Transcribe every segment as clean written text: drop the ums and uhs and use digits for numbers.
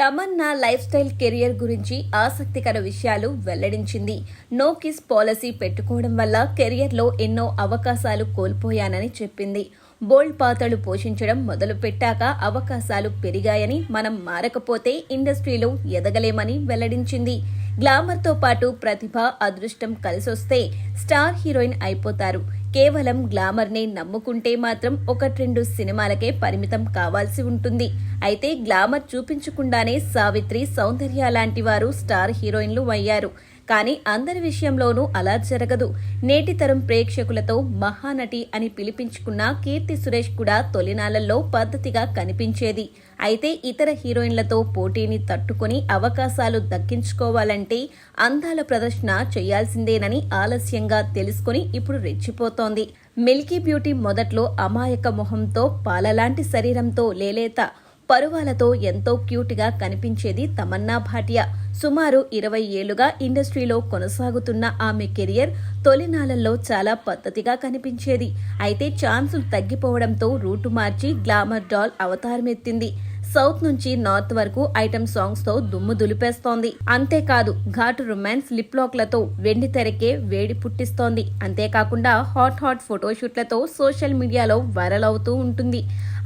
Tamannaah life style career గురించి ఆసక్తికర విషయాలు వెల్లడించింది. నో కిస్ పాలసీ పెట్టుకోవడం వల్ల కెరియర్లో ఎన్నో అవకాశాలు కోల్పోయానని చెప్పింది. బోల్డ్ పాత్రలు పోషించడం మొదలుపెట్టాక అవకాశాలు పెరిగాయని, మనం మారకపోతే ఇండస్ట్రీలో ఎదగలేమని వెల్లడించింది. గ్లామర్తో పాటు ప్రతిభ, అదృష్టం కలిసొస్తే స్టార్ హీరోయిన్ అయిపోతారు. కేవలం గ్లామర్నే నమ్ముకుంటే మాత్రం 1-2 సినిమాలకే పరిమితం కావాల్సి ఉంటుంది. అయితే గ్లామర్ చూపించకుండానే సావిత్రి, సౌందర్య లాంటి వారు స్టార్ హీరోయిన్లు అయ్యారు. కానీ అందరి విషయంలోనూ అలా జరగదు. నేటి తరం ప్రేక్షకులతో మహానటి అని పిలిపించుకున్న కీర్తి సురేష్ కూడా తొలినాళ్లలో పద్ధతిగా కనిపించేది. అయితే ఇతర హీరోయిన్లతో పోటీని తట్టుకుని అవకాశాలు దక్కించుకోవాలంటే అందాల ప్రదర్శన చేయాల్సిందేనని ఆలస్యంగా తెలుసుకుని ఇప్పుడు రెచ్చిపోతోంది. మిల్కీ బ్యూటీ మొదట్లో అమాయక మొహంతో, పాలలాంటి శరీరంతో, లేలేత పరువాలతో ఎంతో క్యూట్గా కనిపించేది తమన్నా భాటియా. సుమారు 20 ఏళ్లుగా ఇండస్ట్రీలో కొనసాగుతున్న ఆమె కెరియర్ తొలినాళ్లలో చాలా పద్ధతిగా కనిపించేది. అయితే ఛాన్సులు తగ్గిపోవడంతో రూటు మార్చి గ్లామర్ డాల్ అవతారమెత్తింది. సౌత్ నుంచి నార్త్ వరకు ఐటమ్ సాంగ్స్ తో దుమ్ము దులిపేస్తోంది. అంతేకాదు ఘాటు రొమాన్స్ లిప్ లాక్లతో వెండి తెరకే వేడి పుట్టిస్తోంది. అంతేకాకుండా హాట్ ఫోటోషూట్లతో సోషల్ మీడియాలో వైరల్ అవుతూ ఉంటుంది.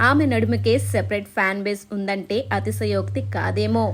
ఆమె నడుముకే సెపరేట్ ఫ్యాన్ బేస్ ఉందంటే అతిశయోక్తి కాదేమో.